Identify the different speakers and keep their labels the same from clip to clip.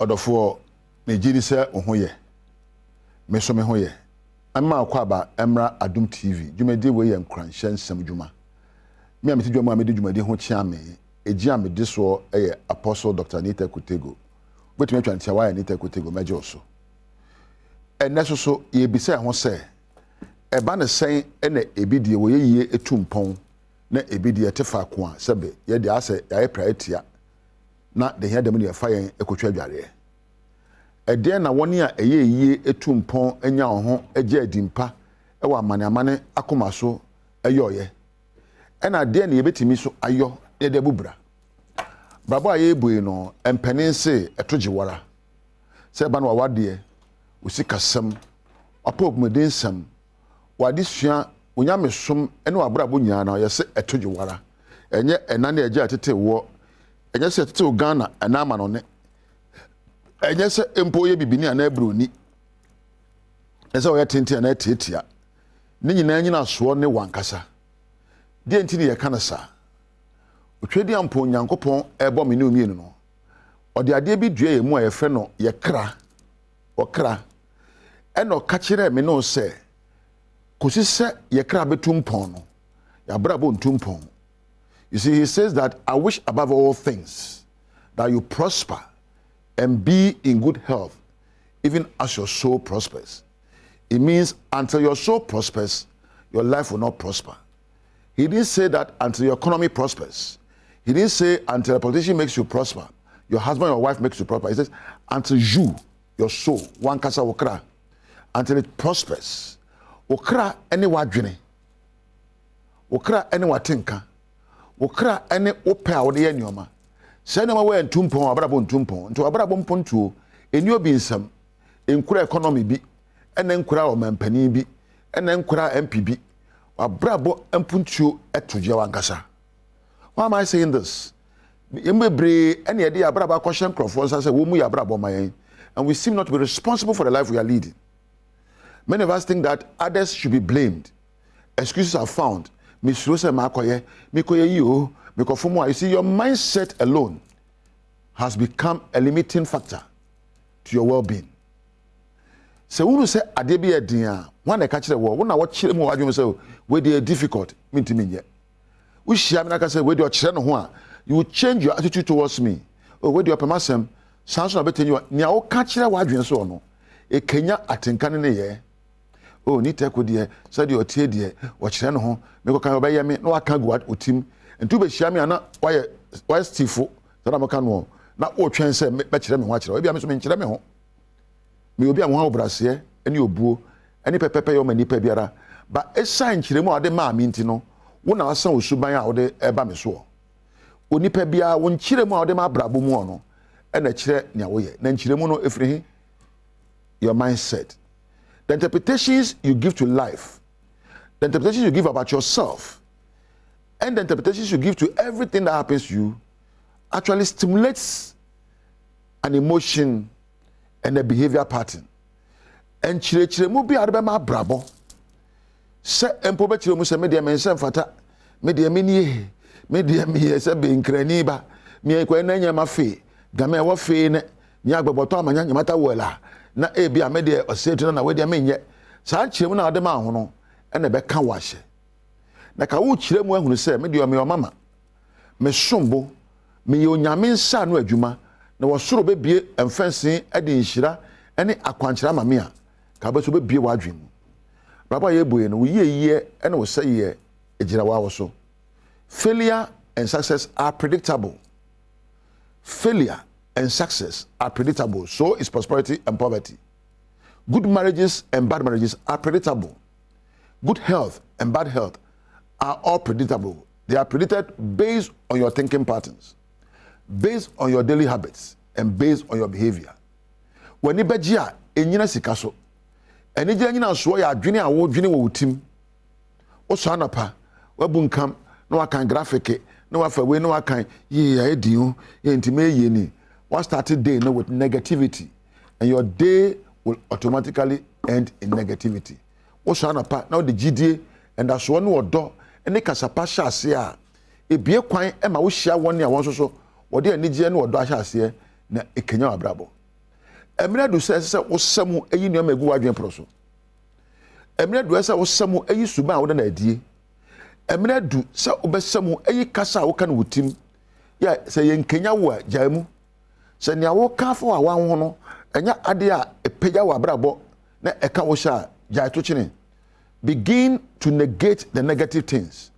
Speaker 1: Odofo me gidi se ohoye me so me hoye amma akwa aba emra Adom TV dwumadi we ye Nkuranhyensem dwuma me ameti dwuma amedi dwumadi ho chia me eji amedi so eye Apostle Dr. Nita Kutego betumi atwa ntia wa Nita Kutego meje oso eneso so ye bisa ho se eba ne sen ene ebidie wo ye etumpon na ebidie tefa ko a sebe ye de ase ya priority na de hia dem ne fa yen ekotwa adware ede na woni a eyeyie etumpon enya ho eje adimpa ewa amane akoma so eyoye ena de na yebetimi so ayo de bubra babo aye bui no empenense etogiwara se ba no wade usikasem apogmedensem wade sua onyamesom ene wabrabo nyina na yese etogiwara enye enane eje atete wo enye se atete Ghana enama no ne enye se empoye bibini ana broni ese o yetenti ana tietia ni nyina so ne wankasa de ntini ye kanasa otwedi ampo nyankopon ebo me ne omienu no ode ade bi dua ye mu a ye fe no ye kra okra eno ka kire me no se kosi se ye kra betumpon no ya brabo ntumpon. You see, he says that I wish above all things that you prosper and be in good health, even as your soul prospers. It means until your soul prospers, your life will not prosper. He didn't say that until your economy prospers. He didn't say until a politician makes you prosper, your husband or wife makes you prosper. He says until you, your soul, one kasa okra, until it prospers. Okra any wadwene. Okra any watinka. Okra any opa wo de anyoma. Say no we ntumpon abrabo ntumpon. Nto abrabo mpontuo enyo bi nsam. Enkura economy bi, ene nkura o mampani bi, ene nkura MP bi. Abrabo mpontuo etoje wankasa. Why am I saying this? Embebre ene de abrabo akoshen crofo say wo mu ya abrabo mayen, and we seem not to be responsible for the life we are leading. Many of us think that others should be blamed. Excuses are found. You see, your mindset alone has become a limiting factor to your well-being. So when you say adebi edian, one I catch the word, when I watch them who say where they are difficult, mean to me yet. We share me say where you are you will change your attitude towards me. Oh, where you are permasem, sounds a bit in you. Now catch the word so no. A Kenya atinkan in ye. Oh, ni take die said your tie die watch no ho me ko kan obey me no aka go otim ntu be hia me ana why stifo that am kan no na o twen se me kire me ho akire obi am so me kire me ho me obi am ho obrase ene obuo ene pepepe yo mani pa biara ba esan kire mu ade ma mi nti no wo na asan osuban a wo de eba me so oni pa bia wo nkire mu a wo de ma brabo mu ono ene kire nya wo ye na nkire mu no efrihi your mindset. The interpretations you give to life, the interpretations you give about yourself, and the interpretations you give to everything that happens to you actually stimulates an emotion and a behavior pattern. And chire mu bi arbe ma brabo. Se empo be chire mu se me de men se mfata, me de me nie, me de me se be nkrani ba, me ko na nya ma fe, game wo fe ne, nya agbeboto amanya nyamata wola. Na ebi amede osetu na we de menye saa kiremu na ade ma ho no ene be ka wahye na ka wo kiremu ahunu se me de o me o mama me sombo me ye onyame nsa no adwuma na wo soro be bie emfense ade nhira ene akwankyera mame a ka ba so be bie wadwen mu baba ye boye no wo ye ene wo se ye egira wa wo so. Failure and success are predictable. Failure and success are predictable. So is prosperity and poverty. Good marriages and bad marriages are predictable. Good health and bad health are all predictable. They are predicted based on your thinking patterns, based on your daily habits, and based on your behavior. When you bejia enyina sikaso, eni je enyina so ya adwene a wo dwene wo tim. O so anapa, wa bunkam, no akan graphic, no afa we no akan ye ya edin, ye ntime ye ni. One started day no with negativity, and your day will automatically end in negativity. What's on a part now the GDA and that's one word door and they can surpass us here. A beer quine, and my wish one year once or so, or dear Nijian or Dasha here, na a Kenya brabo. emre do se wosam eyi nneoma egu wadwen proso emre do se wosam eyi suba wo na adie emre do se obesam eyi kasa wo kan wutim ya se yenkenya wo jaamu se ne awo kafo a wanho no enya ade a epeja wo abrabo na eka wo sha jaa to chine. Begin to negate the negative things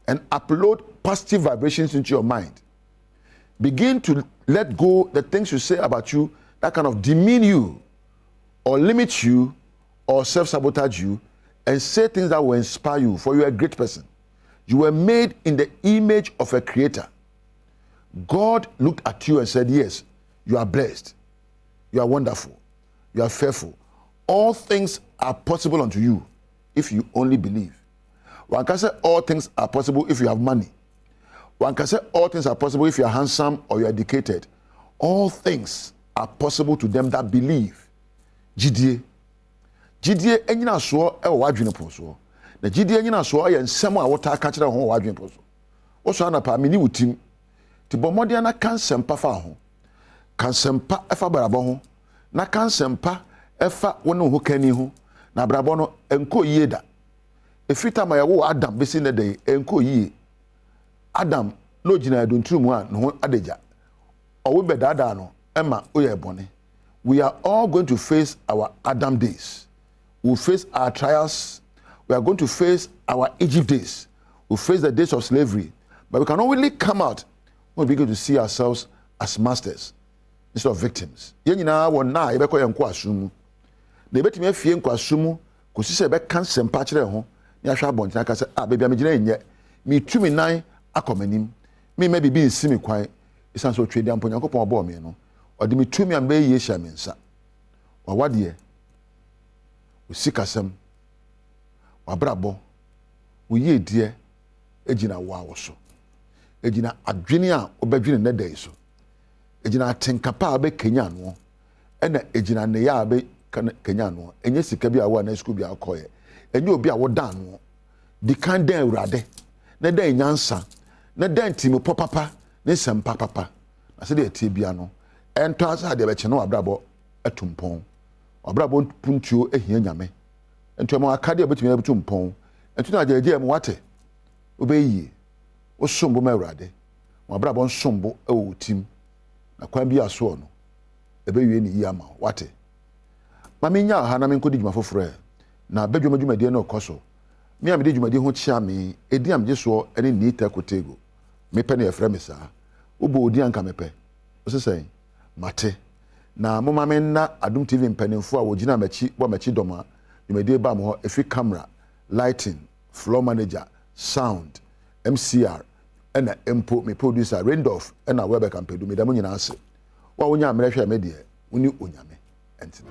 Speaker 1: and upload positive vibrations into your mind. Begin to let go the things you say about you that kind of demean you or limit you or self-sabotage you, and say things that will inspire you, for you are a great person. You were made in the image of a creator. God looked at you and said, yes, you are blessed. You are wonderful. You are fearful. All things are possible unto you if you only believe. One can say all things are possible if you have money. One can say all things are possible if you are handsome or you are educated. All things are possible to them that believe. Jidie enyina so e wadwene poso. Na jidie enyina so ye nsem a wota aka kire ho wadwene poso. Wo so na pa meni wutim. Ti bomode na kansempa fa ho. Kansempa efa barabo ho. Na kansempa efa wonu ho kani ho. Na brabo no enko yie da. Efita ma yawo Adam besi ne dey enko yie. Adam no gina aduntumu a no adeja. Owo bedada no ema oye bone. We are all going to face our Adam days. We'll face our trials. We are going to face our Egypt days. We'll face the days of slavery. But we can only come out when we begin to see ourselves as masters instead of victims. Yenina wona yebeko yenko asumu. Na ebetime fie nko asumu kosi se be kan sempa kire ho na hwa abontina ka se baby amegina enye mi tumi nan akomanim mi ma bibi nsimi kwan isan so twede ampo Nyankopon obo me no odi mi tumi am be ye hia me nsa wa wade usikasem wa brabo wo ye die ejina wa woso ejina adwene a obadwene na dai so ejina atenkapa a be kenya no ena ejina ne ya be kenya no enye sika bi a wa na school bi akoye enye obi a wo dan no di kan dan urade na dan nyansa na dan timi popapa ne sempa papa na se de tie bia no ento asa de be che no abrabo atumpon abrabo puntuo ehia nyame ento ma akade obetimi atumpon ento na jeje mu wate obeyi wo sombo ma urade abrabo nsombo e wo tim na kwan bi aso no ebewie ni yi ama wate mama nya ha na menkodi djuma foforo na badwam djumadi na okoso me am de djumadi ho chia me edi am jeso ene ni ta kotego me pe na efre me sa ubo odi anka me pe osesen mate na mama me na Adom TV mpanimfo a wogina machi bo machi doma djumadi ba mo ho efi camera lighting floor manager sound MCR ena empo me producer Randolph ena webe kampedu me da mo nyina ase wa wonya amrehwe me de woni onyame enti